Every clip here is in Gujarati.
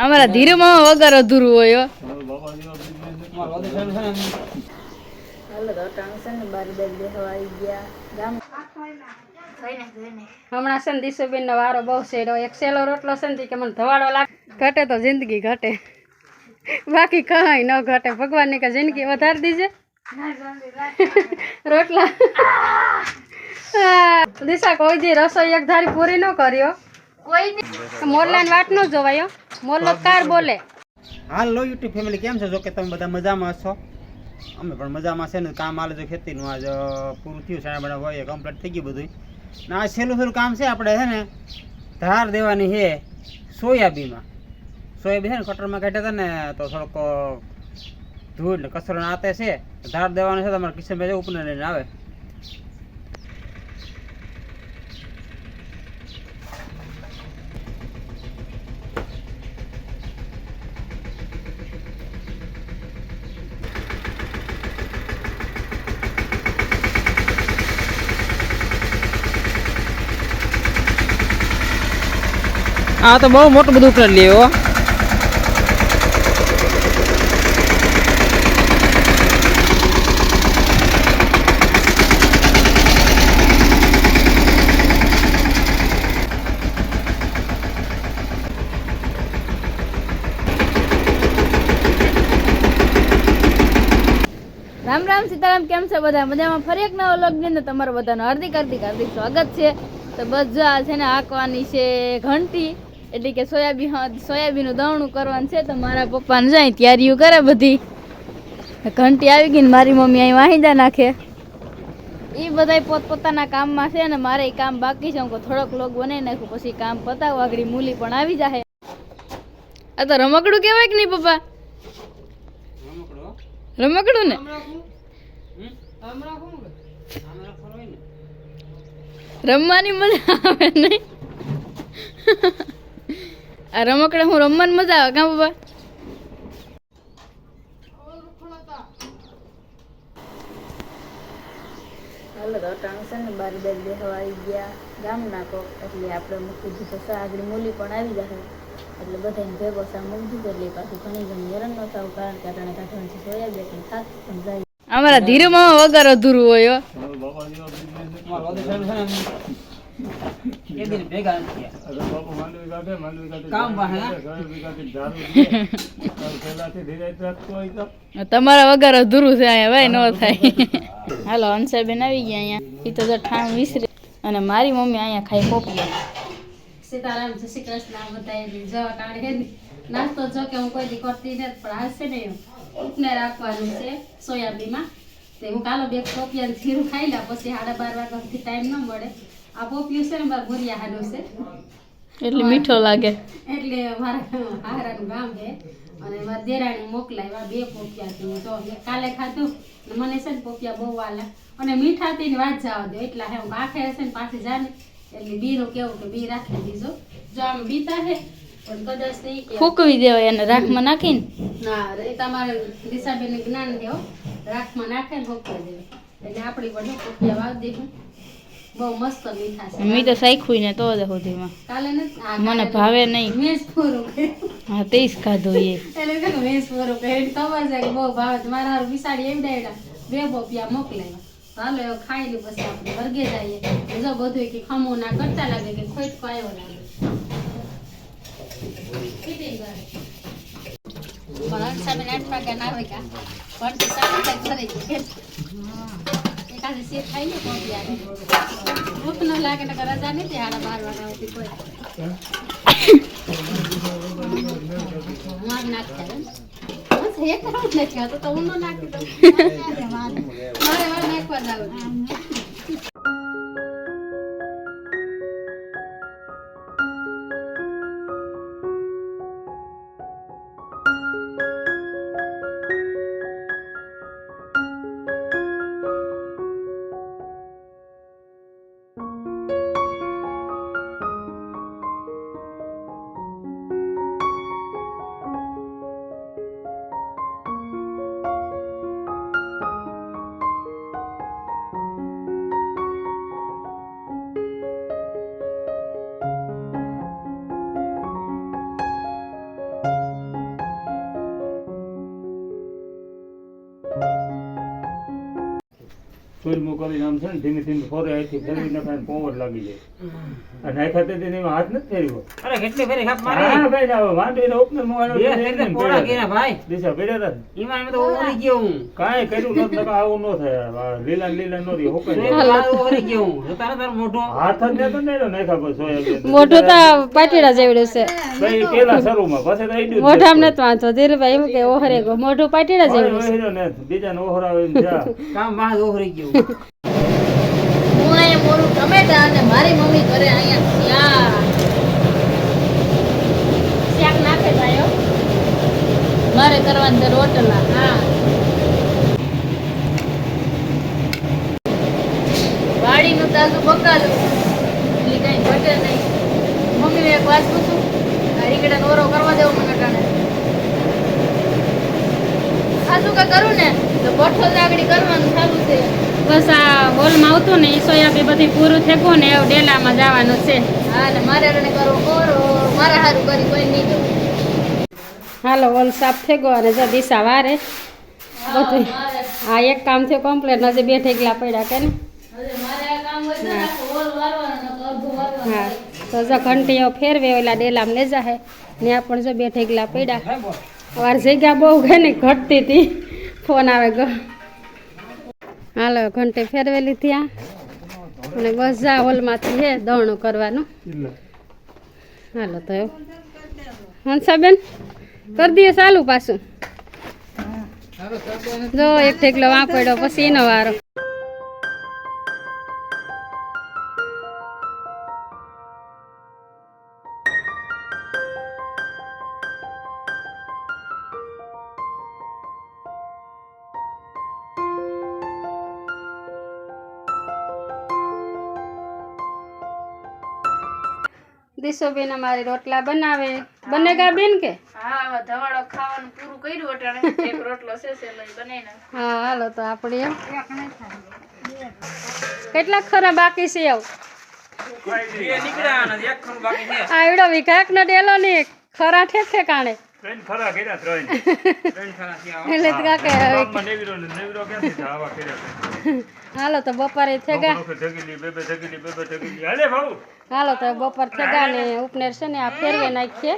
અમારા ધીરમાં વગર અધૂરું હોય હમણાં છે ને દિશુબેન નો વારો બહુ છે એક સેલો રોટલો છે ને કે મને ધવાડો લાગે ઘટે તો જિંદગી ઘટે બાકી કઈ ન ઘટે ભગવાન ની કે જિંદગી વધારી દીજે રોટલા દિશા કોઈ દી રસોઈ એક ધારી પૂરી ન કર્યો કોઈ મોરલા ની વાત ન જોવાયો મોરલો કાર બોલે હાલો યુટ્યુબ ફેમિલી કેમ છો? જો કે તમે બધા મજામાં છો, અમે પણ મજામાં છે ને. કામ હાલે જો ખેતીનું આજ પૂરું થયું છે, આપણે હોય કમ્પ્લીટ થઈ ગયું બધું. ને આ છેલ્લું કામ છે આપણે છે ને ધાર દેવાની છે સોયાબીનમાં. સોયાબીન છે ને કટરમાં કાઢ્યા હતા ને તો થોડોક ધૂળ ને કચરો નાતે છે, ધાર દેવાનું છે. તમારે કિશનભાઈ ઉપને લઈને આવે. આ તો બહુ મોટું બધું ઉકળી લેવો. રામ રામ સીતારામ. કેમ છે બધા? મજામાં? ફરી એક નવો વ્લોગ ની અંદર તમારું બધાનું હાર્દિક હાર્દિક હાર્દિક સ્વાગત છે. તો બસ આ છે ને આંકવાની છે ઘંટી, એટલે કે સોયાબીનનું દવણું કરવાનું છે. તો મારા પપ્પાને જાય તૈયારીઓ કરે બધી. ઘંટી આવી ગઈ ને મારી મમ્મી અહીં વાહિંદા નાખે. એ બધા પોતપોતાના કામમાં છે ને મારે કામ બાકી છે. હું થોડોક વ્લોગ બનાવી નાખું પછી કામ પતાવું. આગળ મૂલી પણ આવી જાય. આ તો રમકડું કહેવાય કે નહીં પપ્પા? રમકડું ને રમવાની મજા આવે નહીં? આ રમકડા હું રમવાની મજા આવે કા બાબા? હાલો તો ટાણસન ને બારી બારી બેહવા આવી ગયા ગામના કોક, એટલે આપણે મૂકી દીધો છે. આગળ મૂલી પણ આવી જશે એટલે બધાને ભેગો સા મૂકી દીધો. એટલે પાછું ઘણી ઘણી હેરાન ન થવું, કારણ કે આપણે કાઢવાનું છે સોયાબીન એટલે થાક પણ જાય. અમારા ધીરમાં વગર અધૂરું હોય તમારા વગર અધૂરું છે અહીંયા ભાઈ, ન થાય. હાલો હંસાબેન આવી ગયા અહીંયા. એ તો ઠામ વિસરે. અને મારી મમ્મી અહીંયા ખાઈ પોપિયા. સીતારામ, જય શ્રી કૃષ્ણ. બતાવી જવા ટાણે નાસ્તો જો કે હું કોઈ દી કરતી નથી, પણ હાલ છે ને ઉપને રાખવાનું છે સોયાબીનમાં. તે હું કાલો બે પોપિયાનું ખીરું ખાઈ લા, પછી 12:30 વાગ્યા સુધી ટાઈમ ન મળે. આ પોપિયું છે ને મારા ભૂરિયા હાનું છે એટલે મીઠો લાગે, એટલે મારા હારાનું ગામ છે. અને મારા દેરાણી મોકલાવ્યા 2 પોપિયા. તો કાલે ખાધું ને મને છે ને પોપિયા બહુ વાલા અને મીઠા તેની વાત જવા દો. એટલા હે હું આખે હશે ને પાછી જાને એટલે બીનું કેવું કે બી રાખી દીજો. જો આમ બીતા હે પણ કદાચ નહીં ફૂકવી દેવાય અને રાખમાં નાખીને. ના, એ તમારે દિશાબેન જ્ઞાન દેવો, રાખમાં નાખે ને ફૂકવી દેવાય. એટલે આપણી પણ પોપિયા વાવ દેવું. બહુ મસ્ત મીઠા છે. મી તો સાઈખું ને તો જ સુધીમાં કાલે ને મને ભાવે નહીં. મેસ પૂરું હા તેજ ખાધું એ એટલે કે મેસ પૂરું કે ખબર છે કે બહુ ભાવે. મારા હારું બિસાડી એમ ડાયડા 2 પોપિયા મોકલાવ્યા. હાલો એવું ખાઈ લે પછી આપણે વર્ગે જઈએ. જો બધું કે ખમો ના કરતા લાગે કે ખોટકો આવ્યો લાગે. પણ હંસાબેન 8 વાગ્યા ના આવે કા પણ સાડા ઘરે એકાદી શેર ખાઈ લે પોપિયા. ભૂખ ન લાગે ને રજા નથી 12:30 વાગ્યા સુધી કોઈ માર નાખતા બસ એક રાઉન્ડ નાખ્યો તો હું ન નાખી દઉં. મારે વાર નાખવા જાવ. ચોરમું કરીને આમ છે ને ધીમે ધીમે ફોરે અહીંથી ફેરવી નાખાય ને પોવર લાગી જાય અને આ ખાતે તેની હાથ નથી ફેરવ્યો અરે કેટલી ફેરી ખાપ હા ભાઈ ના માંડવીને ઓપનર માં પોળા કર્યા ભાઈ દિશા પડ્યા હતા ઈમાં તો ઓરી ગયો હું કાંઈ કર્યું નથી નકર આવું ન થાય લીલા લીલા નો રહી હોકાઈ ઓરી ગયો હું જો તારો મોઢો હાથ જ નતો નેડો નાખ્યા પછી સોયાબીન મોઢું તો પાટીડા જેવડું છે ભાઈ પેલા શરૂમાં પછી તો આઈડ્યું મોઢામાં નથી વાંધો ધીરુભાઈ એમ કે ઓહરે ગો મોઢું પાટીડા જેવડું છે બીજાને ઓહરાવે એમ જા કામ બાદ ઓરી ગયો હું અહીંયા મોરું ટમેટા અને મારી મમ્મી કરે અહીંયા શાક નાખે ભાઈઓ મારે કરવાનું છે રોટલા હા વાડીનું તાજું બકાલું એટલે કઈ ઘટે નહીં મમ્મી એક વાત પૂછું આ રીંગણા નોરો કરવા દેવો મને કારણે સાચું કે કરું ને તો બઠોલ લાગડી કરવાનું ચાલુ છે બસ આ હોલમાં આવતું ને સોયાબી બધી પૂરું થેકું ને એવું ડેલામાં જવાનું છે હા ને મારે રણે કરો ઓરો મારા હારું કરી કોઈ નહીં જવું હાલો હોલ સાફ થઈ ગયો અને જો દિશા વારે બધું આ એક કામ થયું કમ્પ્લીટ હજી 2 ઠેકલા પડ્યા કે ને હા તો જો ઘંટીઓ ફેરવે ઓલા ડેલામાં લઈ જાય ત્યાં પણ જો 2 ઠેકલા પડ્યા વાર જગ્યા બહુ ગઈ ને ઘટતી હતી ફોન આવે ગયો હાલો ઘંટી ફેરવેલી ત્યાં અને બસ જા હોલમાંથી હે દવણું કરવાનું હાલો તો એવું હંસાબેન કરી દઈએ ચાલુ પાછું જો એક ઠેકલો વાં પડ્યો પછી એનો વારો દિશોબેન અમારી રોટલા બનાવે બનેગા બેન કે હા ધવાડો ખાવાનું પૂરું કર્યું અટાણે એક રોટલો છે લઈ બનાવીને હા હાલો તો આપણે એમ કેટલા ખરા બાકી છે આવ આવડો વિકાક નો ડેલો ને ખરા ઠેક કાણે ત્રણ ખરા કર્યા ત્રણ એટલે તો કાકે ગામમાં નેવીરો ક્યાંથી આવા કર્યા હાલો તો બપોરે થેગા હાલે ભાઉ હાલો તો બપોર થેગા ને ઉપનેર છે ને આ ફેરવે નાખીએ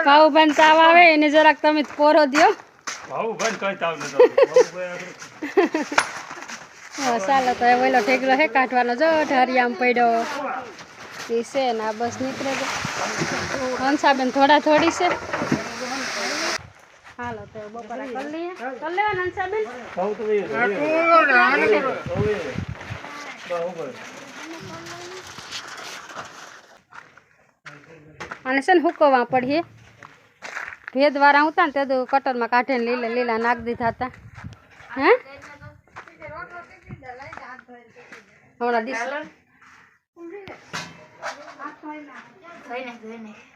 ભાવ ભાઈ તાવ આવે એને જરાક તમે પોરો દ્યો ભાઉ ભાઈ કઈ તાવ નતો ચાલો તો એ ઓલો ઠેકલો હે કાઢવાનો જો ઢારિયામ પડ્યો એ છે ને આ બસ નીકળે છે હંસાબેન થોડા થોડી છે હાલો તો બપોરા કરી લઈએ કરી લેવા હંસાબેન ભાઉ તો અને છે ને હુકવવા પડીએ ભેદવાળા હતા ને તે તો કટરમાં કાઢીને લીલા લીલા નાખ દીધા હતા હે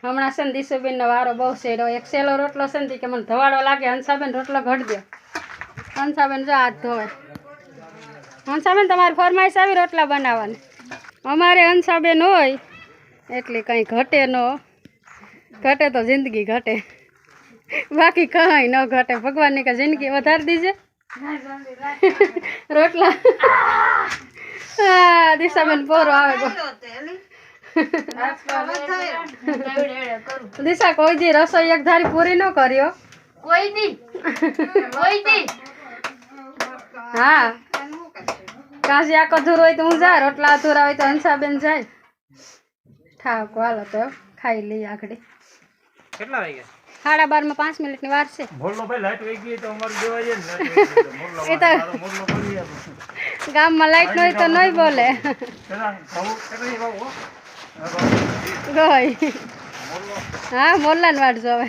હમણાં છે ને દિશુબેન નો વારો બહુ સેડો એક સેલો રોટલો છે ને કે મને ધવાડો લાગે હંસાબેન રોટલો ઘટ દો હંસાબેન જો હાથ ધોવે હંસાબેન તમારી ફરમાઈશ આવી રોટલા બનાવવાની અમારે હંસાબેન હોય એટલે કંઈ ઘટે ન ઘટે તો જિંદગી ઘટે બાકી કંઈ ન ઘટે ભગવાનની કે જિંદગી વધારી દીજે રોટલા હા દિશાબેન પોરો આવે દિશા કોઈ દી રસોઈ એક ધારી પૂરી ન કર્યો કોઈ દી હા કાજી આખો અધૂરો હોય તો હું જાય રોટલા અધૂરા હોય તો હંસાબેન જાય ઠાકો હાલો તો ખાઈ લઈએ આગળ કેટલા વાગ્યા 12:30 5 મિનિટની વાર છે મોરલો ભાઈ લાઈટ વહી ગઈ તો અમારે દેવા જાય ને એ તો ગામમાં લાઈટ ન હોય તો નહીં બોલે ગઈ હા મોરલાની વાટ જોવે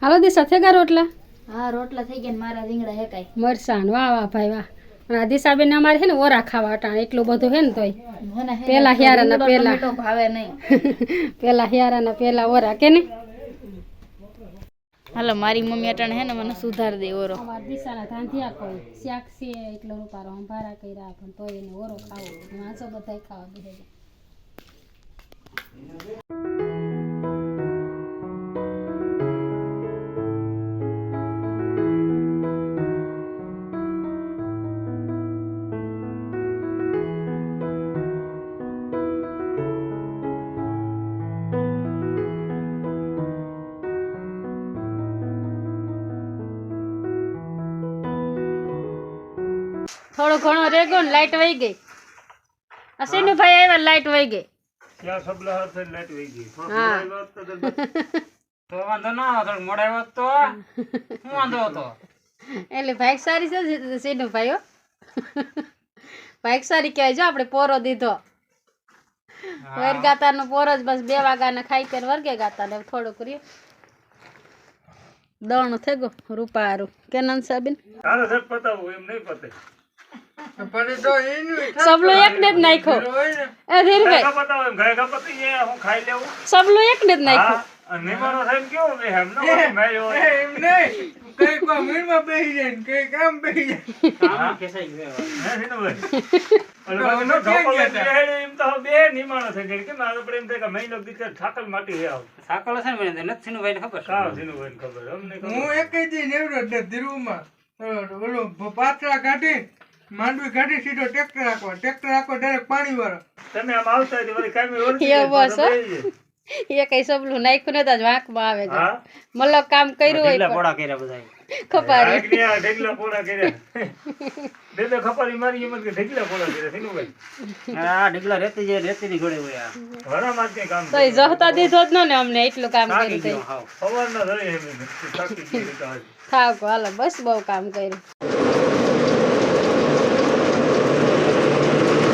હાલો દિશા થઈ ગયા રોટલા હા રોટલા થઈ ગયા મારા રીંગણા હેકાય મરસાન વાહ વાહ ભાઈ વાહ અને આ દિશાબેન અમારે છે ને ઓરા ખાવા અટાણે એટલું બધું છે ને તોય પેલા હિયારાના પેલા ભાવે નહીં પેલા હિયારાના પેલા ઓરા કે ને હાલો મારી મમ્મી અટાણે હે ને મને સુધાર દે ઓરો દિશાના ધાંધિયા કોઈ શાક છે એટલો રૂપારો અંભારા કર્યા પણ તોય એને ઓરો ખાવો વાંચો બધા ખાવા બેસે થોડો ઘણો રેગો ને લાઈટ વહી ગઈ. અસીનુભાઈ આવ્યા લાઈટ વહી ગઈ. ત્યાં સબલા હાથે લાઈટ વહી ગઈ. હા. તો વાંધો ના આવે, થોડું મોડા આવ્યો તો શું વાંધો હતો? એટલે ભાઈ સારી છે સીનુભાઈ હો. ભાઈ સારી કહેવાય. જો આપણે પોરો દીધો વર ગાતાનો પોરો જ બસ 2 વાગ્યાને ખાઈ પીને વર્ગે ગાતા ને થોડુંક રહ્યું દણ થઈ ગયો રૂપારું કે નંદ સાબીન તારે સબ પતાવું એમ નહીં પતે. સબલો એકને જ નાખ્યો. એ ધીરભાઈ ઘરે પતાવો એમ ઘરે પતી જાય હું ખાઈ લેવું. સબલો એકને જ નાખ્યો. અને નિમાણો થાય એમ કેવું બે એમ ન મેળ્યો હોય. કામ ખેંચાઈ ગયું. હે વિનુભાઈ? ઓલો બાજુ ઢોકળો બેહાડે એમ તો બે નિમાણો થઈ જાય. કેમ આ આપણે એમ થાય કે મહિનો દીકરા ઠાકલ માટી હે આવ. સાકલો છે ને મને નથી સીનુભાઈને ખબર છે. સાવ વિનુભાઈને ખબર અમને ખબર. હું એક દી નેવડો ધીરુમાં ઓલો પાતળા કાઢી માંડવી કાઢી સીધો ટ્રેક્ટર રાખવા ડાયરેક્ટ પાણી વાળો. તમે આમ આવતા હોય તો વળી કાયમી ઓળખી એવું જાય બસ તો હો. બેસી જાય. એ કઈ સબલું નાખ્યું નતા જ વાંકમાં આવે છે. હા મતલબ કામ કર્યું હોય ઢીલા પણ પોળા કર્યા બધા. ખપારી. આગની આ ઢગલા પોળા કર્યા. ઢગલા ખપારી મારી એમ જ કે ઢગલા પોળા કર્યા વિનુભાઈ. આ ઢીકલા રેતીની ઘોડે હોય આ. વરામાં જ કામ તો જહતા દીધો જ ન ને અમને એટલું કામ થાકી કર્યું ગયો તઈ. હાવ. સવારના ધરે એમ થાકી ગઈ રીતે આજે. થાક હાલો બસ બહુ કામ કર્યું.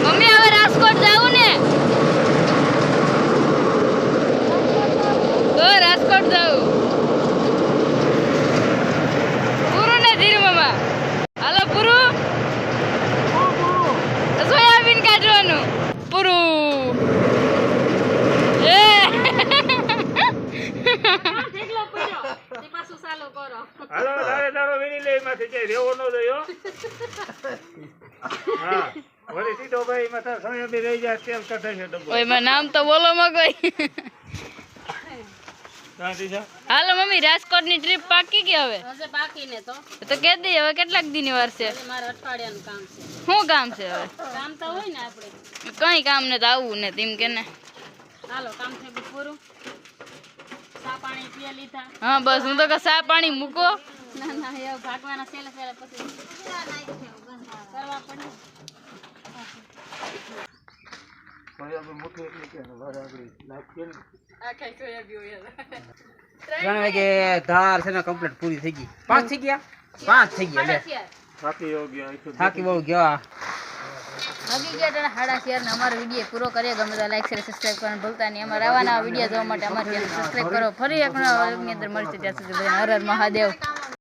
મમ્મી હવે રાજકોટ જાવું ને તો રાજકોટ જાવું પૂરું ને ધીર મામા હાલો પૂરું સોયાબીન કાઢવાનું પૂરું એ પાછું ચાલુ કરો. હાલો તારે તારો વીણી લે એમાંથી ક્યાંય રેવો ન રહ્યો. હા વળી સીધો ભાઈ માથા સોયાબીન રહી જાય તેલ કઢે છે ડબ્બો. ઓય માં નામ તો બોલો માં કોઈ. શાંતિ છે. હાલો મમ્મી રાજકોટ ની ટ્રીપ પાકી ગઈ હવે બાકી ને તો કે દે હવે કેટલાક દી ની વાર છે. મારે અઠવાડિયાનું કામ છે. શું કામ છે હવે? કામ તો હોય ને આપણે કઈ કામ ને તો આવું ને તેમ કે ને. હાલો કામ થઈ ગયું પૂરું. ચા પાણી પીએ લીધા. હા બસ હું તો કે ચા પાણી મૂકો. ના ના એ ભાગવાના સેલે સેલે પછી કરવા પડે. સોયાબીન મોટી એટલી કે વારે આગળ નાખીએ ને. આ કઈ સોયાબીન હોય. જાણે કે ધાર છે ને કમ્પ્લીટ પૂરી થઈ ગઈ. 5 થઈ ગયા? 5 થઈ ગયા લે. થાકી એવો ગયો આખો થાકી બહુ ગયા. હગી ગયા તને 4:30 ને અમારો વિડીયો પૂરો કરીએ. ગમે તો લાઈક શેર સબસ્ક્રાઇબ કરવાનું ભૂલતા નહીં. અમારા આવા નવા વિડીયો જોવા માટે અમારી ચેનલ સબસ્ક્રાઇબ કરો. ફરી એક નવા વ્લોગની અંદર મળશે. ત્યાં સુધી બધાને હર હર મહાદેવ.